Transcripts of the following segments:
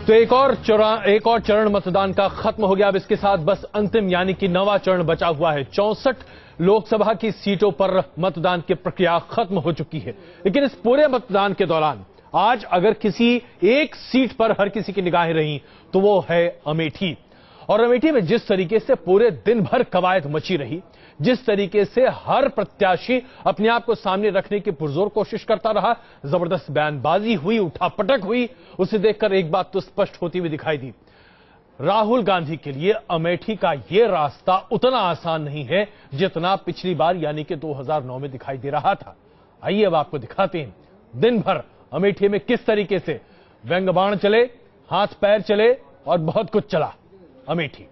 तो एक और चरण मतदान का खत्म हो गया। अब इसके साथ बस अंतिम यानी कि 9वां चरण बचा हुआ है। 64 लोकसभा की सीटों पर मतदान की प्रक्रिया खत्म हो चुकी है। लेकिन इस पूरे मतदान के दौरान आज अगर किसी एक सीट पर हर किसी की निगाहें रही तो वो है अमेठी। और अमेठी में जिस तरीके से पूरे दिन भर कवायद मची रही, जिस तरीके से हर प्रत्याशी अपने आप को सामने रखने की पुरजोर कोशिश करता रहा, जबरदस्त बयानबाजी हुई, उठापटक हुई, उसे देखकर एक बात तो स्पष्ट होती हुई दिखाई दी। राहुल गांधी के लिए अमेठी का यह रास्ता उतना आसान नहीं है जितना पिछली बार यानी कि 2009 में दिखाई दे रहा था। आइए अब आपको दिखाते हैं दिन भर अमेठी में किस तरीके से व्यंग्यबाण चले, हाथ पैर चले और बहुत कुछ चला अमेठी।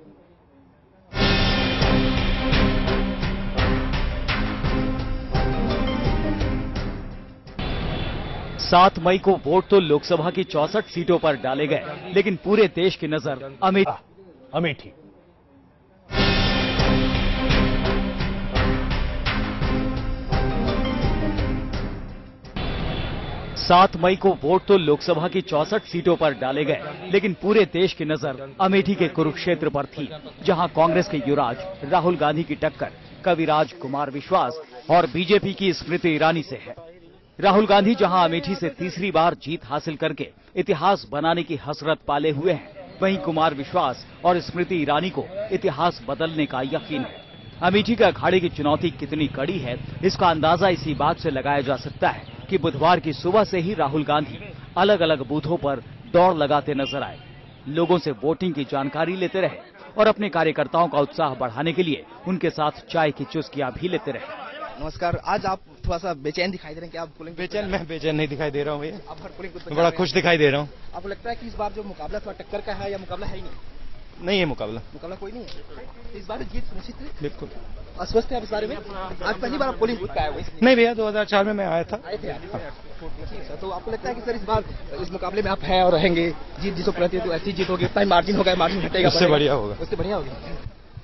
7 मई को वोट तो लोकसभा की 64 सीटों पर डाले गए, लेकिन पूरे देश की नजर अमेठी। 7 मई को वोट तो लोकसभा की 64 सीटों पर डाले गए, लेकिन पूरे देश की नजर अमेठी के कुरुक्षेत्र पर थी, जहां कांग्रेस के युवराज राहुल गांधी की टक्कर कविराज कुमार विश्वास और बीजेपी की स्मृति ईरानी से है। राहुल गांधी जहां अमेठी से तीसरी बार जीत हासिल करके इतिहास बनाने की हसरत पाले हुए हैं, वहीं कुमार विश्वास और स्मृति ईरानी को इतिहास बदलने का यकीन है। अमेठी के अखाड़े की चुनौती कितनी कड़ी है, इसका अंदाजा इसी बात से लगाया जा सकता है कि बुधवार की सुबह से ही राहुल गांधी अलग अलग बूथों पर दौड़ लगाते नजर आए, लोगों से वोटिंग की जानकारी लेते रहे और अपने कार्यकर्ताओं का उत्साह बढ़ाने के लिए उनके साथ चाय की चुस्कियां भी लेते रहे। नमस्कार, आज आप थोड़ा सा बेचैन दिखाई दे रहे हैं, क्या आप पोलिंग? मैं बेचैन नहीं दिखाई दे रहा हूँ भैया, आप हर पोलिंग बड़ा खुश दिखाई दे रहा हूँ। आपको लगता है कि इस बार जो मुकाबला थोड़ा टक्कर का है या मुकाबला है ही नहीं है? मुकाबला कोई नहीं है, इस बार जीत सुनिश्चित है। बिल्कुल अस्वस्थ है आप इस बारे में? आज पहली बार पोलिंग बूथ पे आए हुए? नहीं भैया, 2004 में मैं आया था। तो आपको लगता है कि सर इस बार इस मुकाबले में आप हैं और रहेंगे, जीत जिसको प्रति तो ऐसी जीत होगी, इतना मार्जिन होगा, मार्जिन घटेगा, उससे बढ़िया होगा, उससे बढ़िया होगी।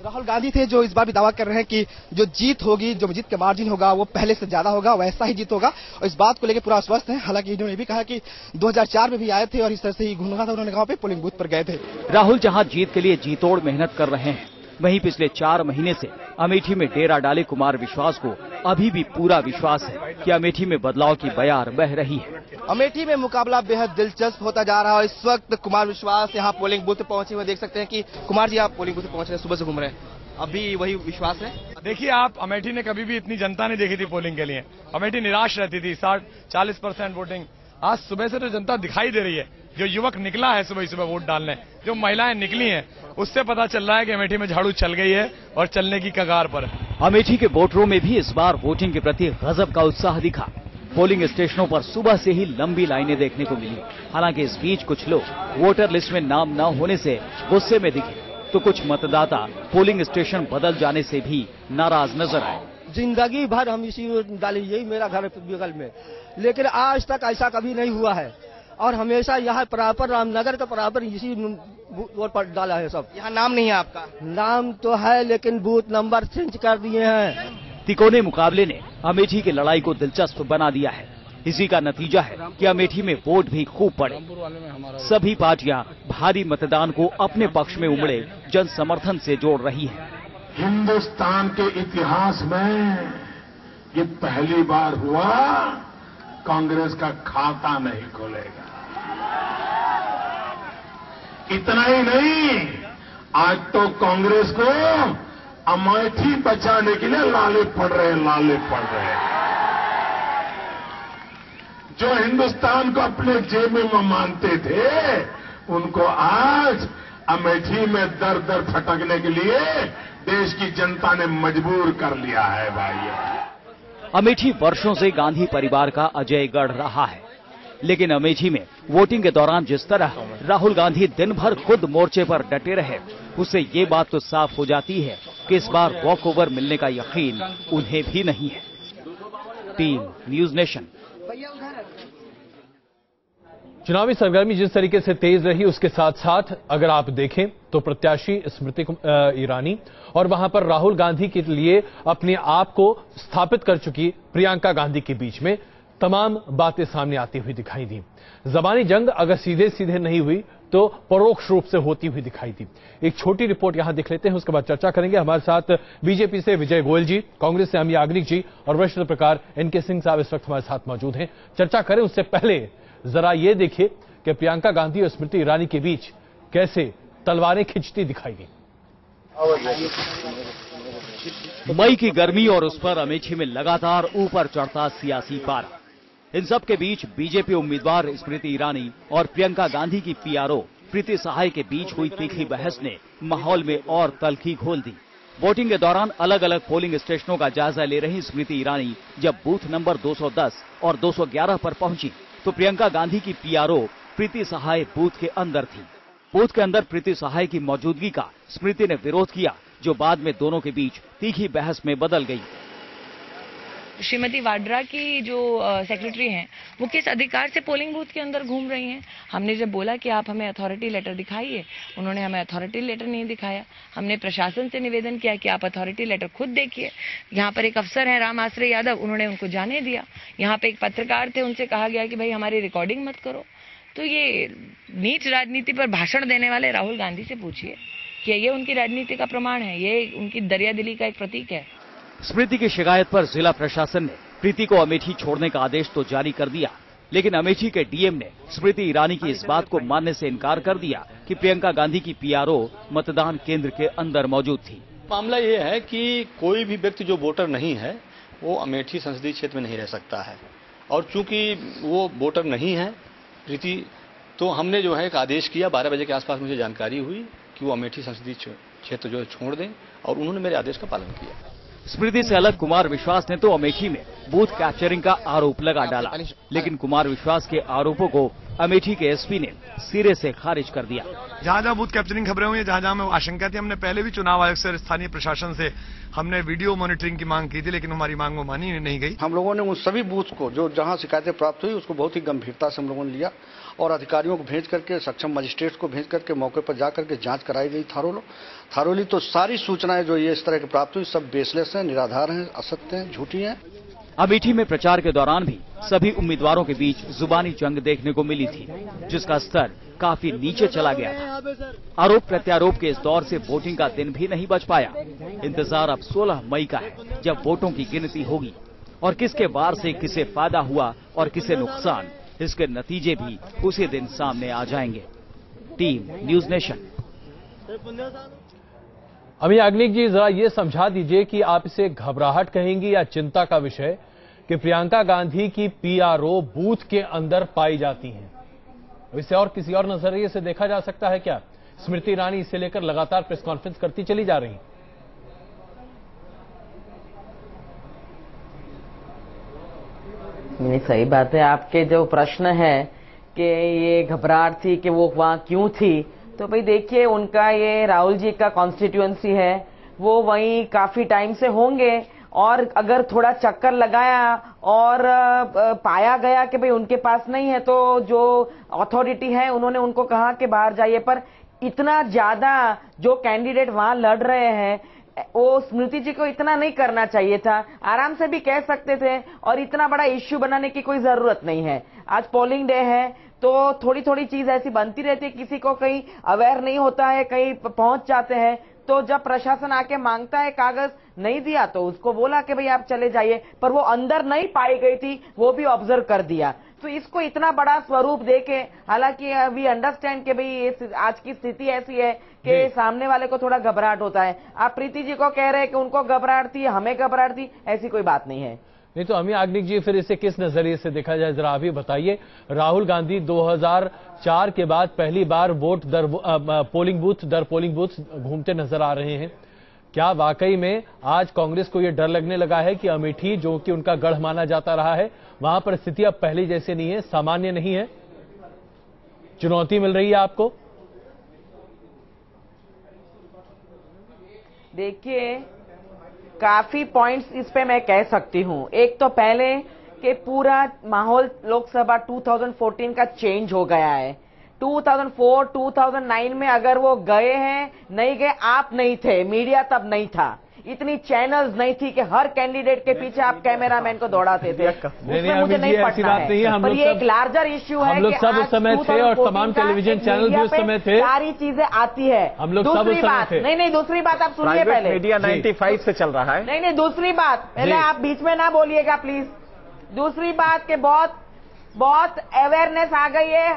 राहुल गांधी थे जो इस बार भी दावा कर रहे हैं कि जो जीत होगी, जो जीत का मार्जिन होगा वो पहले से ज्यादा होगा, वैसा ही जीत होगा और इस बात को लेकर पूरा आश्वस्त है। हालांकि इन्होंने भी कहा कि 2004 में भी आए थे और इस तरह से ही घूमना था, उन्होंने कहा पे पोलिंग बूथ पर गए थे। राहुल जहां जीत के लिए जीतोड़ मेहनत कर रहे हैं, वहीं पिछले 4 महीने से अमेठी में डेरा डाले कुमार विश्वास को अभी भी पूरा विश्वास है कि अमेठी में बदलाव की बयार बह रही है। अमेठी में मुकाबला बेहद दिलचस्प होता जा रहा है। इस वक्त कुमार विश्वास यहाँ पोलिंग बूथ पहुंचे हुए, देख सकते हैं कि कुमार जी आप पोलिंग बूथ पहुंच रहे हैं, सुबह से घूम रहे हैं, अभी वही विश्वास है? देखिए, आप अमेठी ने कभी भी इतनी जनता नहीं देखी थी पोलिंग के लिए। अमेठी निराश रहती थी, 60-40% वोटिंग। आज सुबह से तो जनता दिखाई दे रही है, जो युवक निकला है सुबह सुबह वोट डालने, जो महिलाएं निकली हैं, उससे पता चल रहा है कि अमेठी में झाड़ू चल गई है और चलने की कगार पर। अमेठी के वोटरों में भी इस बार वोटिंग के प्रति गजब का उत्साह दिखा। पोलिंग स्टेशनों पर सुबह से ही लंबी लाइनें देखने को मिली। हालांकि इस बीच कुछ लोग वोटर लिस्ट में नाम न होने से गुस्से में दिखे, तो कुछ मतदाता पोलिंग स्टेशन बदल जाने से भी नाराज नजर आए। जिंदगी भर हम इसी डाली, यही मेरा घर बगल में, लेकिन आज तक ऐसा कभी नहीं हुआ है और हमेशा यहाँ प्रॉपर रामनगर का प्रॉपर इसी वोट पर डाला है सब। यहाँ नाम नहीं है आपका? नाम तो है लेकिन बूथ नंबर चेंज कर दिए हैं। तिकोने मुकाबले ने अमेठी की लड़ाई को दिलचस्प बना दिया है। इसी का नतीजा है कि अमेठी में वोट भी खूब पड़े। सभी पार्टियां भारी मतदान को अपने पक्ष में उमड़े जन समर्थन से जोड़ रही हैं। हिंदुस्तान के इतिहास में ये पहली बार हुआ कांग्रेस का खाता नहीं खोलेगा। इतना ही नहीं, आज तो कांग्रेस को अमेठी बचाने के लिए लाले पड़ रहे हैं। जो हिंदुस्तान को अपने जेब में मानते थे, उनको आज अमेठी में दर दर फटकने के लिए देश की जनता ने मजबूर कर लिया है भाई। अमेठी वर्षों से गांधी परिवार का अजयगढ़ रहा है, लेकिन अमेठी में वोटिंग के दौरान जिस तरह राहुल गांधी दिन भर खुद मोर्चे पर डटे रहे, उससे ये बात तो साफ हो जाती है कि इस बार वॉकओवर मिलने का यकीन उन्हें भी नहीं है। Team news nation. चुनावी सरगर्मी जिस तरीके से तेज रही, उसके साथ साथ अगर आप देखें तो प्रत्याशी स्मृति ईरानी और वहां पर राहुल गांधी के लिए अपने आप को स्थापित कर चुकी प्रियंका गांधी के बीच में तमाम बातें सामने आती हुई दिखाई दी। जबानी जंग अगर सीधे सीधे नहीं हुई तो परोक्ष रूप से होती हुई दिखाई दी। एक छोटी रिपोर्ट यहां देख लेते हैं, उसके बाद चर्चा करेंगे। हमारे साथ बीजेपी से विजय गोयल जी, कांग्रेस से अमी याग्निक जी और वरिष्ठ पत्रकार एनके सिंह साहब इस वक्त हमारे साथ मौजूद हैं। चर्चा करें उससे पहले जरा ये देखिए कि प्रियंका गांधी और स्मृति ईरानी के बीच कैसे तलवारें खिंचती दिखाई दी। मई की गर्मी और उस पर अमेठी में लगातार ऊपर चढ़ता सियासी पारा। इन सब के बीच बीजेपी उम्मीदवार स्मृति ईरानी और प्रियंका गांधी की पीआरओ प्रीति सहाय के बीच हुई तीखी बहस ने माहौल में और तल्खी घोल दी। वोटिंग के दौरान अलग अलग पोलिंग स्टेशनों का जायजा ले रही स्मृति ईरानी जब बूथ नंबर 210 और 211 पर पहुंची तो प्रियंका गांधी की पीआरओ प्रीति सहाय बूथ के अंदर थी। बूथ के अंदर प्रीति सहाय की मौजूदगी का स्मृति ने विरोध किया, जो बाद में दोनों के बीच तीखी बहस में बदल गई। श्रीमती वाड्रा की जो सेक्रेटरी हैं वो किस अधिकार से पोलिंग बूथ के अंदर घूम रही हैं? हमने जब बोला कि आप हमें अथॉरिटी लेटर दिखाइए, उन्होंने हमें अथॉरिटी लेटर नहीं दिखाया। हमने प्रशासन से निवेदन किया कि आप अथॉरिटी लेटर खुद देखिए। यहाँ पर एक अफसर हैं राम आश्रय यादव, उन्होंने उनको जाने दिया। यहाँ पे एक पत्रकार थे, उनसे कहा गया कि भाई हमारी रिकॉर्डिंग मत करो। तो ये नीच राजनीति पर भाषण देने वाले राहुल गांधी से पूछिए कि ये उनकी राजनीति का प्रमाण है, ये उनकी दरियादिली का एक प्रतीक है। स्मृति की शिकायत पर जिला प्रशासन ने प्रीति को अमेठी छोड़ने का आदेश तो जारी कर दिया, लेकिन अमेठी के डीएम ने स्मृति ईरानी की इस बात को मानने से इनकार कर दिया कि प्रियंका गांधी की पीआरओ मतदान केंद्र के अंदर मौजूद थी। मामला ये है कि कोई भी व्यक्ति जो वोटर नहीं है वो अमेठी संसदीय क्षेत्र में नहीं रह सकता है, और चूंकि वो वोटर नहीं है प्रीति, तो हमने जो है एक आदेश किया। 12 बजे के आसपास मुझे जानकारी हुई कि वो अमेठी संसदीय क्षेत्र जो है छोड़ दें, और उन्होंने मेरे आदेश का पालन किया। स्मृति से अलग कुमार विश्वास ने तो अमेठी में बूथ कैप्चरिंग का आरोप लगा डाला, लेकिन कुमार विश्वास के आरोपों को अमेठी के एसपी ने सिरे से खारिज कर दिया। जहां जहां बूथ कैप्चरिंग खबरें हुई, जहां जहां में आशंका थी, हमने पहले भी चुनाव आयोग से, स्थानीय प्रशासन से हमने वीडियो मॉनिटरिंग की मांग की थी, लेकिन हमारी मांग वो मानी नहीं गई। हम लोगों ने उन सभी बूथ को जो जहां शिकायतें प्राप्त हुई उसको बहुत ही गंभीरता से हम लोगों ने लिया, और अधिकारियों को भेज करके, सक्षम मजिस्ट्रेट को भेज करके मौके पर जा करके जांच कराई गई थारोली। तो सारी सूचनाएं जो ये इस तरह की प्राप्त हुई सब बेसलेस हैं, निराधार हैं, असत्य हैं, झूठी हैं। अमेठी में प्रचार के दौरान भी सभी उम्मीदवारों के बीच जुबानी जंग देखने को मिली थी, जिसका स्तर काफी नीचे चला गया था। आरोप प्रत्यारोप के इस दौर से वोटिंग का दिन भी नहीं बच पाया। इंतजार अब 16 मई का है, जब वोटों की गिनती होगी, और किसके वार से किसे फायदा हुआ और किसे नुकसान, इसके नतीजे भी उसी दिन सामने आ जाएंगे। Team news nation. अमी याग्निक जी, जरा ये समझा दीजिए कि आप इसे घबराहट कहेंगी या चिंता का विषय कि प्रियंका गांधी की पीआरओ बूथ के अंदर पाई जाती हैं। इसे और किसी और नजरिए से देखा जा सकता है क्या? स्मृति ईरानी इसे लेकर लगातार प्रेस कॉन्फ्रेंस करती चली जा रही। नहीं, सही बात है। आपके जो प्रश्न है कि ये घबराहट थी कि वो वहां क्यों थी, तो भाई देखिए, उनका ये राहुल जी का कॉन्स्टिट्यूएंसी है, वो वहीं काफी टाइम से होंगे, और अगर थोड़ा चक्कर लगाया और पाया गया कि भाई उनके पास नहीं है, तो जो अथॉरिटी है उन्होंने उनको कहा कि बाहर जाइए। पर इतना ज्यादा जो कैंडिडेट वहां लड़ रहे हैं, वो स्मृति जी को इतना नहीं करना चाहिए था, आराम से भी कह सकते थे, और इतना बड़ा इश्यू बनाने की कोई जरूरत नहीं है। आज पोलिंग डे है, तो थोड़ी थोड़ी चीज ऐसी बनती रहती है, किसी को कहीं अवेयर नहीं होता है, कहीं पहुंच जाते हैं, तो जब प्रशासन आके मांगता है, कागज नहीं दिया तो उसको बोला कि भाई आप चले जाइए, पर वो अंदर नहीं पाई गई थी, वो भी ऑब्जर्व कर दिया। तो इसको इतना बड़ा स्वरूप देके, हालांकि वी अंडरस्टैंड कि भाई आज की स्थिति ऐसी है कि सामने वाले को थोड़ा घबराहट होता है। आप प्रीति जी को कह रहे हैं कि उनको घबराहट थी, हमें घबराहट थी, ऐसी कोई बात नहीं है। नहीं तो अमी याग्निक जी, फिर इसे किस नजरिए से देखा जाए, जरा आप ही बताइए। राहुल गांधी 2004 के बाद पहली बार वोट दर पोलिंग बूथ घूमते नजर आ रहे हैं। क्या वाकई में आज कांग्रेस को यह डर लगने लगा है कि अमेठी, जो कि उनका गढ़ माना जाता रहा है, वहां पर स्थिति अब पहले जैसे नहीं है, सामान्य नहीं है, चुनौती मिल रही है आपको? देखिए, काफी पॉइंट्स इस पे मैं कह सकती हूं। एक तो पहले कि पूरा माहौल लोकसभा 2014 का चेंज हो गया है। 2004-2009 में अगर वो गए हैं, नहीं गए, आप नहीं थे, मीडिया तब नहीं था, इतनी चैनल्स नहीं थी कि हर कैंडिडेट के पीछे आप कैमरामैन को दौड़ाते थे। उसमें मुझे नहीं पड़ता है, पर ये एक लार्जर इश्यू है। हम लोग सब उस समय थे और तमाम टेलीविजन चैनल भी उस समय थे, सारी चीजें आती है। हम लोग सब उस समय थे। नहीं, दूसरी बात आप सुनिए पहले। मीडिया 95 से चल रहा है। नहीं, दूसरी बात पहले आप बीच में ना बोलिएगा प्लीज। दूसरी बात के बहुत अवेयरनेस आ गई है,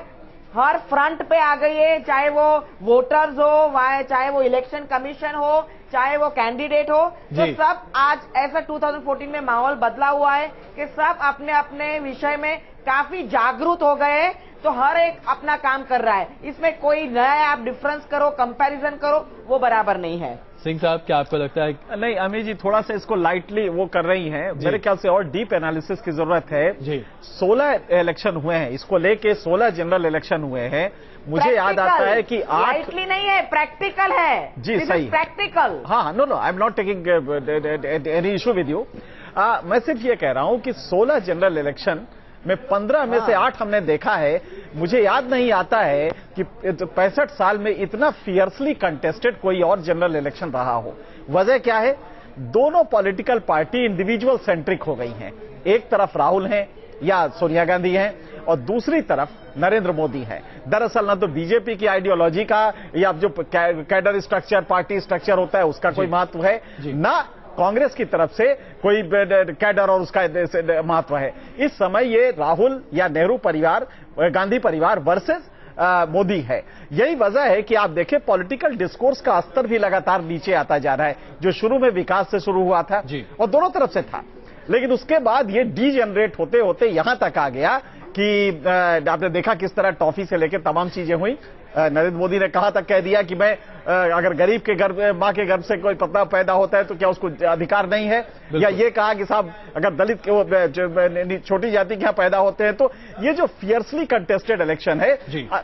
हर फ्रंट पे आ गई है, चाहे वो वोटर्स हो, चाहे वो इलेक्शन कमीशन हो, चाहे वो कैंडिडेट हो। तो सब आज ऐसा 2014 में माहौल बदला हुआ है कि सब अपने अपने विषय में काफी जागरूक हो गए हैं। तो हर एक अपना काम कर रहा है, इसमें कोई नया आप डिफरेंस करो, कंपैरिजन करो, वो बराबर नहीं है। सिंह साहब, क्या आपको लगता है? नहीं अमित जी, थोड़ा सा इसको लाइटली वो कर रही हैं। मेरे ख्याल से और डीप एनालिसिस की जरूरत है। 16 इलेक्शन हुए हैं, इसको लेके 16 जनरल इलेक्शन हुए हैं। मुझे याद आता है कि 8 लाइटली नहीं है, प्रैक्टिकल है जी, सही प्रैक्टिकल। हाँ, no I am not taking any issue with you. मैं सिर्फ ये कह रहा हूं कि 16 जनरल इलेक्शन में 15 में से 8 हमने देखा है। मुझे याद नहीं आता है कि 65 साल में इतना फियर्सली कंटेस्टेड कोई और जनरल इलेक्शन रहा हो। वजह क्या है? दोनों पॉलिटिकल पार्टी इंडिविजुअल सेंट्रिक हो गई हैं। एक तरफ राहुल हैं या सोनिया गांधी हैं और दूसरी तरफ नरेंद्र मोदी हैं। दरअसल ना तो बीजेपी की आइडियोलॉजी का या जो कैडर स्ट्रक्चर, पार्टी स्ट्रक्चर होता है उसका कोई महत्व है, ना कांग्रेस की तरफ से कोई कैडर और उसका महत्व है। इस समय ये राहुल या नेहरू परिवार, गांधी परिवार वर्सेस मोदी है। यही वजह है कि आप देखें पॉलिटिकल डिस्कोर्स का स्तर भी लगातार नीचे आता जा रहा है, जो शुरू में विकास से शुरू हुआ था और दोनों तरफ से था, लेकिन उसके बाद ये डीजेनरेट होते होते यहां तक आ गया कि आपने देखा किस तरह टॉफी से लेकर तमाम चीजें हुई। नरेंद्र मोदी ने कहा तक कह दिया कि मैं अगर गरीब के गर्भ, मां के गर्भ से कोई पत्ता पैदा होता है तो क्या उसको अधिकार नहीं है, या ये कहा कि साहब अगर दलित के छोटी जाति के यहां पैदा होते हैं। तो ये जो फियर्सली कंटेस्टेड इलेक्शन है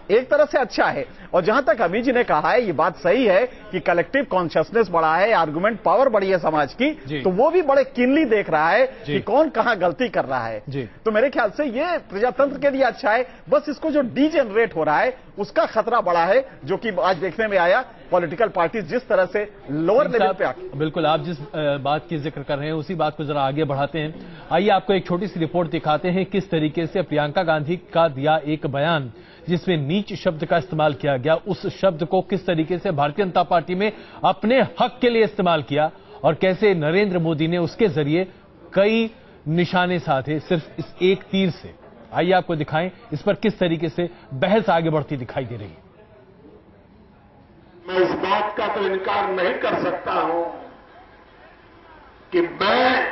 एक तरह से अच्छा है। और जहां तक अमित जी ने कहा है, ये बात सही है कि कलेक्टिव कॉन्शियसनेस बढ़ा है, आर्गुमेंट पावर बढ़ी है समाज की, तो वो भी बड़े किनली देख रहा है कि कौन कहां गलती कर रहा है। तो मेरे ख्याल से ये प्रजातंत्र के लिए अच्छा है। बस इसको जो डीजेनरेट हो रहा है उसका खतरा बड़ा है, जो कि आज देखने में आया पॉलिटिकल पार्टी जिस तरह से लोअर लेवल पे आके। बिल्कुल, आप जिस बात की जिक्र कर रहे हैं उसी बात को जरा आगे बढ़ाते हैं। आइए आपको एक छोटी सी रिपोर्ट दिखाते हैं किस तरीके से प्रियंका गांधी का दिया एक बयान जिसमें नीच शब्द का इस्तेमाल किया गया, उस शब्द को किस तरीके से भारतीय जनता पार्टी में अपने हक के लिए इस्तेमाल किया और कैसे नरेंद्र मोदी ने उसके जरिए कई निशाने साधे सिर्फ इस एक तीर से। आइए आपको दिखाएं इस पर किस तरीके से बहस आगे बढ़ती दिखाई दे रही है। मैं इस बात का तो इनकार नहीं कर सकता हूं कि मैं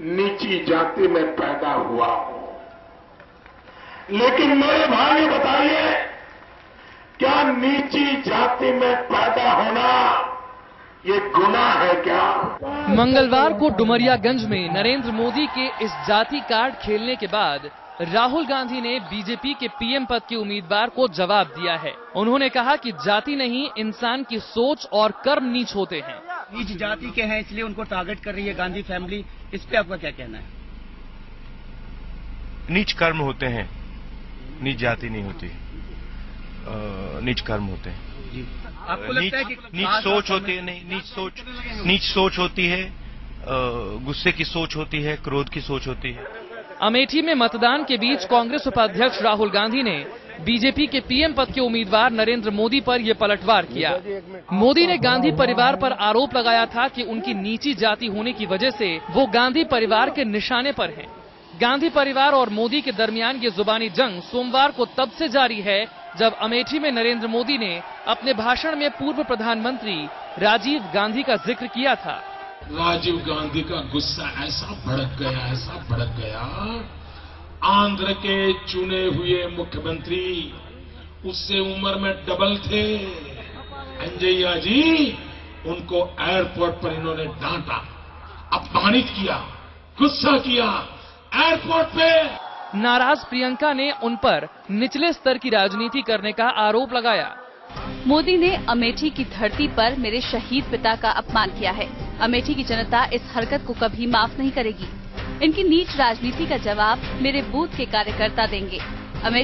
नीची जाति में पैदा हुआ हूं, लेकिन मेरे भाई बताइए, क्या नीची जाति में पैदा होना ये गुनाह है क्या? मंगलवार को डुमरियागंज में नरेंद्र मोदी के इस जाति कार्ड खेलने के बाद राहुल गांधी ने बीजेपी के पीएम पद के उम्मीदवार को जवाब दिया है। उन्होंने कहा कि जाति नहीं, इंसान की सोच और कर्म नीच होते हैं। नीच जाति के हैं इसलिए उनको टारगेट कर रही है गांधी फैमिली, इस पे आपका क्या कहना है? नीच कर्म होते हैं, नीच जाति नहीं होती, नीच कर्म होते हैं। आपको लगता है कि नीच सोच होती है? नहीं, नीच सोच होती है, गुस्से की सोच होती है, क्रोध की सोच होती है। अमेठी में मतदान के बीच कांग्रेस उपाध्यक्ष राहुल गांधी ने बीजेपी के पीएम पद के उम्मीदवार नरेंद्र मोदी पर यह पलटवार किया। मोदी ने गांधी परिवार पर आरोप लगाया था कि उनकी नीची जाति होने की वजह से वो गांधी परिवार के निशाने पर हैं। गांधी परिवार और मोदी के दरमियान ये जुबानी जंग सोमवार को तब से जारी है जब अमेठी में नरेंद्र मोदी ने अपने भाषण में पूर्व प्रधानमंत्री राजीव गांधी का जिक्र किया था। राजीव गांधी का गुस्सा ऐसा भड़क गया, आंध्र के चुने हुए मुख्यमंत्री उससे उम्र में डबल थे, अंजैया जी, उनको एयरपोर्ट पर इन्होंने डांटा, अपमानित किया, गुस्सा किया एयरपोर्ट पे। नाराज प्रियंका ने उन पर निचले स्तर की राजनीति करने का आरोप लगाया। मोदी ने अमेठी की धरती पर मेरे शहीद पिता का अपमान किया है। अमेठी की जनता इस हरकत को कभी माफ नहीं करेगी। इनकी नीच राजनीति का जवाब मेरे बूथ के कार्यकर्ता देंगे।